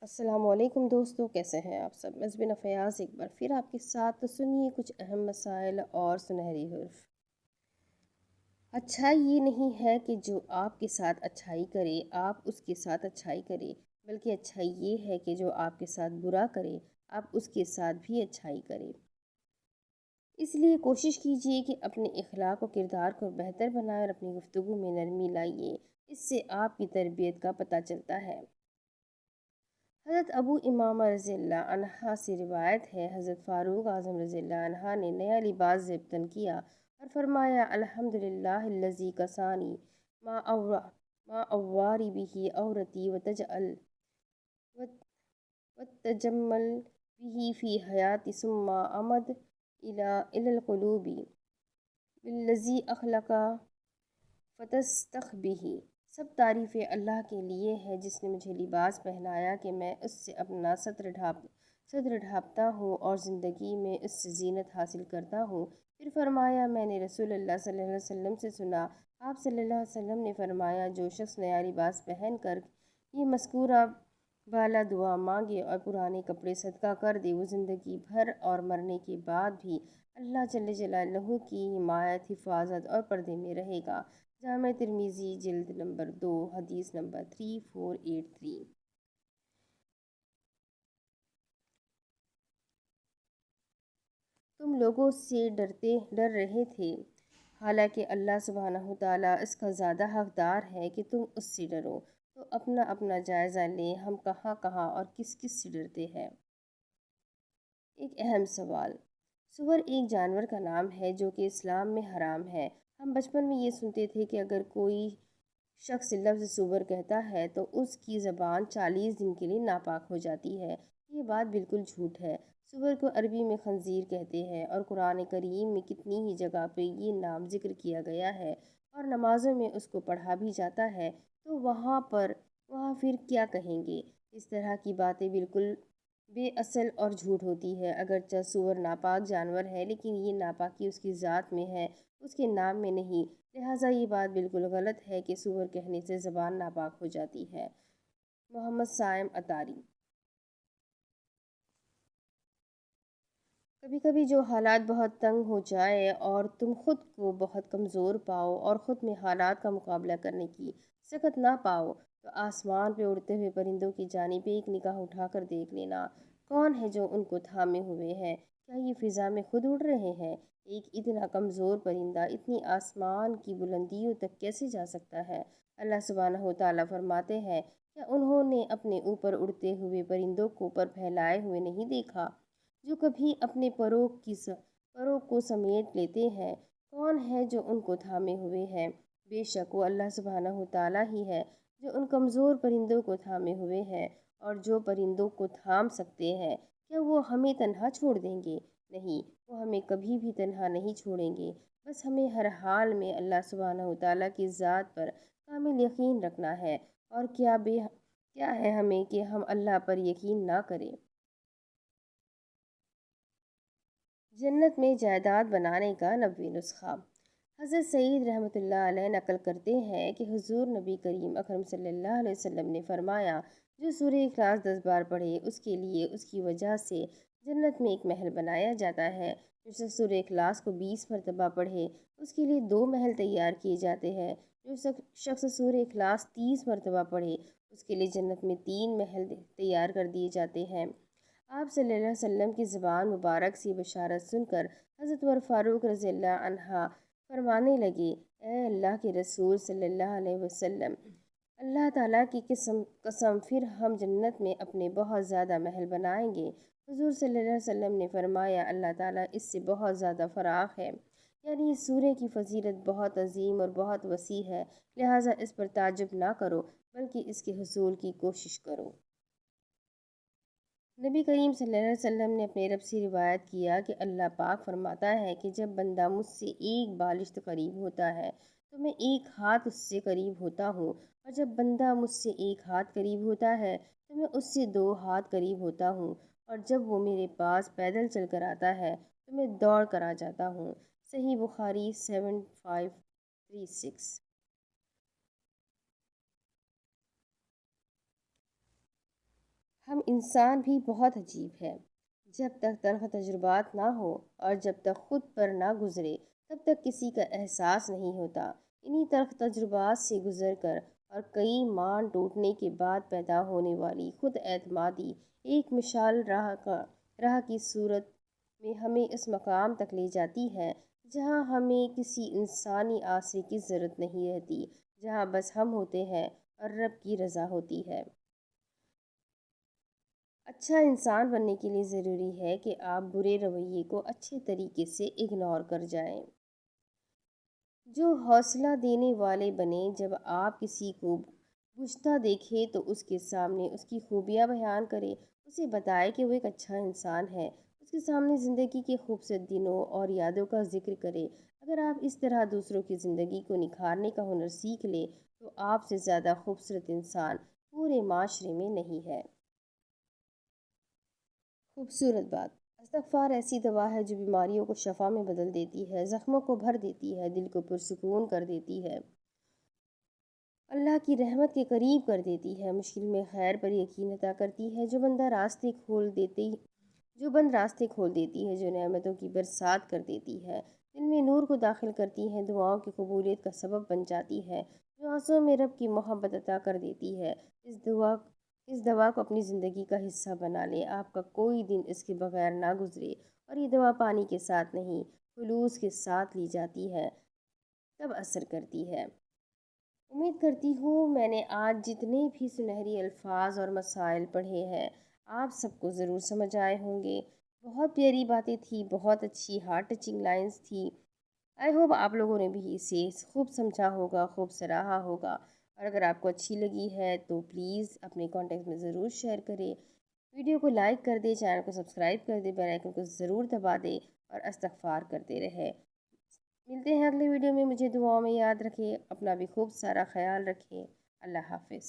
السلام علیکم دوستو، کیسے ہیں آپ سب؟ مزبن فیاض ایک بار پھر آپ کے ساتھ، تو سنیے کچھ اہم مسائل اور سنہری حرف۔ اچھائی یہ نہیں ہے کہ جو آپ کے ساتھ اچھائی کرے آپ اس کے ساتھ اچھائی کرے، بلکہ اچھائی یہ ہے کہ جو آپ کے ساتھ برا کرے آپ اس کے ساتھ بھی اچھائی کرے۔ اس لیے کوشش کیجئے کہ اپنے اخلاق و کردار کو بہتر بنائیں اور اپنی گفتگو میں نرمی لائیے، اس سے آپ کی تربیت کا پتہ چلتا ہے۔ حضرت ابو امامہ رضی اللہ عنہ سے روایت ہے، حضرت فاروق اعظم رضی اللہ عنہ نے نیا لباس زیبتن کیا اور فرمایا، الحمدللہ الذی کسانی ما اواری بھی عورتی وتجمل بھی فی حیاتی ثم امد الی القلوب بالذی اخلق فتستخبہ۔ سب تعریفیں اللہ کے لیے ہے جس نے مجھے لباس پہنایا کہ میں اس سے اپنا صدر ڈھانپتا ہوں اور زندگی میں اس سے زینت حاصل کرتا ہوں۔ پھر فرمایا، میں نے رسول اللہ صلی اللہ علیہ وسلم سے سنا، آپ صلی اللہ علیہ وسلم نے فرمایا، جو شخص نیا لباس پہن کر یہ مذکورہ بالا دعا مانگے اور پرانے کپڑے صدقہ کر دے، وہ زندگی بھر اور مرنے کے بعد بھی اللہ جل جلالہ کی حمایت، حفاظت اور پردے میں رہے گا۔ جامع ترمذی جلد نمبر 2 حدیث نمبر 3483۔ تم لوگوں سے ڈر رہے تھے، حالانکہ اللہ سبحانہ تعالیٰ اس کا زیادہ حقدار ہے کہ تم اس سے ڈرو۔ تو اپنا اپنا جائزہ لیں، ہم کہاں کہاں اور کس کس سے ڈرتے ہیں؟ ایک اہم سوال۔ سور ایک جانور کا نام ہے جو کہ اسلام میں حرام ہے۔ ہم بچپن میں یہ سنتے تھے کہ اگر کوئی شخص لفظ سور کہتا ہے تو اس کی زبان 40 دن کے لیے ناپاک ہو جاتی ہے۔ یہ بات بالکل جھوٹ ہے۔ سور کو عربی میں خنزیر کہتے ہیں اور قرآن کریم میں کتنی ہی جگہ پہ یہ نام ذکر کیا گیا ہے اور نمازوں میں اس کو پڑھا بھی جاتا ہے، تو وہاں پھر کیا کہیں گے؟ اس طرح کی باتیں بالکل بے اصل اور جھوٹ ہوتی ہے۔ اگرچہ سور ناپاک جانور ہے، لیکن یہ ناپاکی اس کی ذات میں ہے، اس کے نام میں نہیں۔ لہٰذا یہ بات بالکل غلط ہے کہ سور کہنے سے زبان ناپاک ہو جاتی ہے۔ محمد سائم اتاری۔ کبھی کبھی جو حالات بہت تنگ ہو جائے اور تم خود کو بہت کمزور پاؤ اور خود میں حالات کا مقابلہ کرنے کی سخت نہ پاؤ، تو آسمان پہ اڑتے ہوئے پرندوں کی جانب ایک نگاہ اٹھا کر دیکھ لینا، کون ہے جو ان کو تھامے ہوئے ہے؟ کیا یہ فضا میں خود اڑ رہے ہیں؟ ایک اتنا کمزور پرندہ اتنی آسمان کی بلندیوں تک کیسے جا سکتا ہے؟ اللہ سبحانہ و تعالیٰ فرماتے ہیں، کیا انہوں نے اپنے اوپر اڑتے ہوئے پرندوں کو پر پھیلائے ہوئے نہیں دیکھا، جو کبھی اپنے پروں کو سمیٹ لیتے ہیں؟ کون ہے جو ان کو تھامے ہوئے ہے؟ بے شک وہ اللہ سبحانہ و تعالیٰ ہی ہے جو ان کمزور پرندوں کو تھامے ہوئے ہے، اور جو پرندوں کو تھام سکتے ہیں کیا وہ ہمیں تنہا چھوڑ دیں گے؟ نہیں، وہ ہمیں کبھی بھی تنہا نہیں چھوڑیں گے۔ بس ہمیں ہر حال میں اللہ سبحانہ و تعالیٰ کی ذات پر کامل یقین رکھنا ہے، اور کیا ہے ہمیں کہ ہم اللہ پر یقین نہ کریں۔ جنت میں جائیداد بنانے کا 90 نسخہ۔ حضرت سعید رحمۃ اللہ علیہ نقل کرتے ہیں کہ حضور نبی کریم اکرم صلی اللہ علیہ وسلم نے فرمایا، جو سورہ اخلاص 10 بار پڑھے اس کے لیے اس کی وجہ سے جنت میں ایک محل بنایا جاتا ہے۔ جو شخص سورہ اخلاص کو 20 مرتبہ پڑھے اس کے لیے 2 محل تیار کیے جاتے ہیں۔ جو شخص سورہ اخلاص 30 مرتبہ پڑھے اس کے لیے جنت میں 3 محل تیار کر دیے جاتے ہیں۔ آپ صلی اللہ علیہ وسلم کی زبان مبارک سی بشارت سن کر حضرت عمر فاروق رضی اللہ عنہ فرمانے لگے، اے اللہ کے رسول صلی اللہ علیہ وسلم، اللہ تعالیٰ کی قسم پھر ہم جنت میں اپنے بہت زیادہ محل بنائیں گے۔ حضور صلی اللہ علیہ وسلم نے فرمایا، اللہ تعالیٰ اس سے بہت زیادہ فراخ ہے، یعنی اس سورہ کی فضیلت بہت عظیم اور بہت وسیع ہے، لہٰذا اس پر تعجب نہ کرو بلکہ اس کے حصول کی کوشش کرو۔ نبی کریم صلی اللہ علیہ وسلم نے اپنے رب سے روایت کیا کہ اللہ پاک فرماتا ہے کہ جب بندہ مجھ سے ایک بالشت قریب ہوتا ہے تو میں ایک ہاتھ اس سے قریب ہوتا ہوں، اور جب بندہ مجھ سے ایک ہاتھ قریب ہوتا ہے تو میں اس سے 2 ہاتھ قریب ہوتا ہوں، اور جب وہ میرے پاس پیدل چل کر آتا ہے تو میں دوڑ کر آ جاتا ہوں۔ صحیح بخاری 7536۔ ہم انسان بھی بہت عجیب ہے، جب تک تلخ تجربات نہ ہو اور جب تک خود پر نہ گزرے تب تک کسی کا احساس نہیں ہوتا۔ انہی تلخ تجربات سے گزر کر اور کئی مان ٹوٹنے کے بعد پیدا ہونے والی خود اعتمادی ایک مشعل راہ کی صورت میں ہمیں اس مقام تک لے جاتی ہے جہاں ہمیں کسی انسانی آسرے کی ضرورت نہیں رہتی، جہاں بس ہم ہوتے ہیں اور رب کی رضا ہوتی ہے۔ اچھا انسان بننے کے لیے ضروری ہے کہ آپ برے رویے کو اچھے طریقے سے اگنور کر جائیں۔ جو حوصلہ دینے والے بنیں، جب آپ کسی کو بجھتا دیکھیں تو اس کے سامنے اس کی خوبیاں بیان کریں، اسے بتائیں کہ وہ ایک اچھا انسان ہے، اس کے سامنے زندگی کے خوبصورت دنوں اور یادوں کا ذکر کریں۔ اگر آپ اس طرح دوسروں کی زندگی کو نکھارنے کا ہنر سیکھ لیں تو آپ سے زیادہ خوبصورت انسان پورے معاشرے میں نہیں ہے۔ خوبصورت بات، استغفار ایسی دوا ہے جو بیماریوں کو شفا میں بدل دیتی ہے، زخموں کو بھر دیتی ہے، دل کو پرسکون کر دیتی ہے، اللہ کی رحمت کے قریب کر دیتی ہے، مشکل میں خیر پر یقین عطا کرتی ہے، جو بند راستے کھول دیتی ہے، جو نعمتوں کی برسات کر دیتی ہے، دل میں نور کو داخل کرتی ہے، دعاؤں کی قبولیت کا سبب بن جاتی ہے، جو آنسوؤں میں رب کی محبت عطا کر دیتی ہے۔ اس دوا کو اپنی زندگی کا حصہ بنا لیں، آپ کا کوئی دن اس کے بغیر نہ گزرے، اور یہ دوا پانی کے ساتھ نہیں، خلوص کے ساتھ لی جاتی ہے تب اثر کرتی ہے۔ امید کرتی ہوں میں نے آج جتنے بھی سنہری الفاظ اور مسائل پڑھے ہیں آپ سب کو ضرور سمجھ آئے ہوں گے۔ بہت پیاری باتیں تھی، بہت اچھی ہارٹ ٹچنگ لائنز تھی۔ آئی ہوپ آپ لوگوں نے بھی اسے خوب سمجھا ہوگا، خوب سراہا ہوگا، اور اگر آپ کو اچھی لگی ہے تو پلیز اپنے کانٹیکٹ میں ضرور شیئر کریں، ویڈیو کو لائک کر دیں، چینل کو سبسکرائب کر دیں، بیل آئیکن کو ضرور دبا دیں اور استغفار کرتے رہیں۔ ملتے ہیں اگلے ویڈیو میں، مجھے دعاؤں میں یاد رکھیں، اپنا بھی خوب سارا خیال رکھیں۔ اللہ حافظ۔